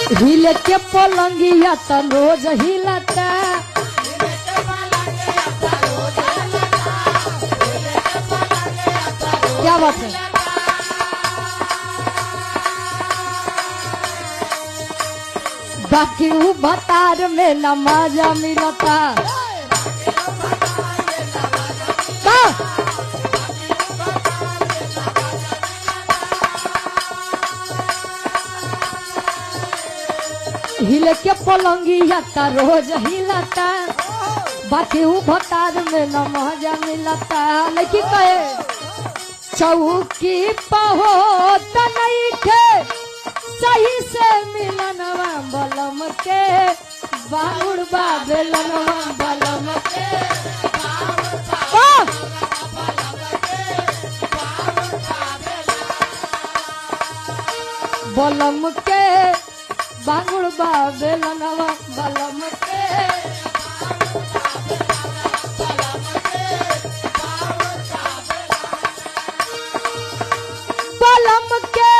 हिले के पलंगिया त रोज हिलता क्या बात है। बाकी ऊ भतार में न मजा मिलता हिले के पलंगिया त रोज हिलता बाकी ऊ भतार में न मजा मिलता। लेकिन कहे चौकी पहो त नहीं थे सही से मिलनवा बलम के बाहुर बेलनवा बलम के बलम के बाहुर बेलनवा बलम के बलम के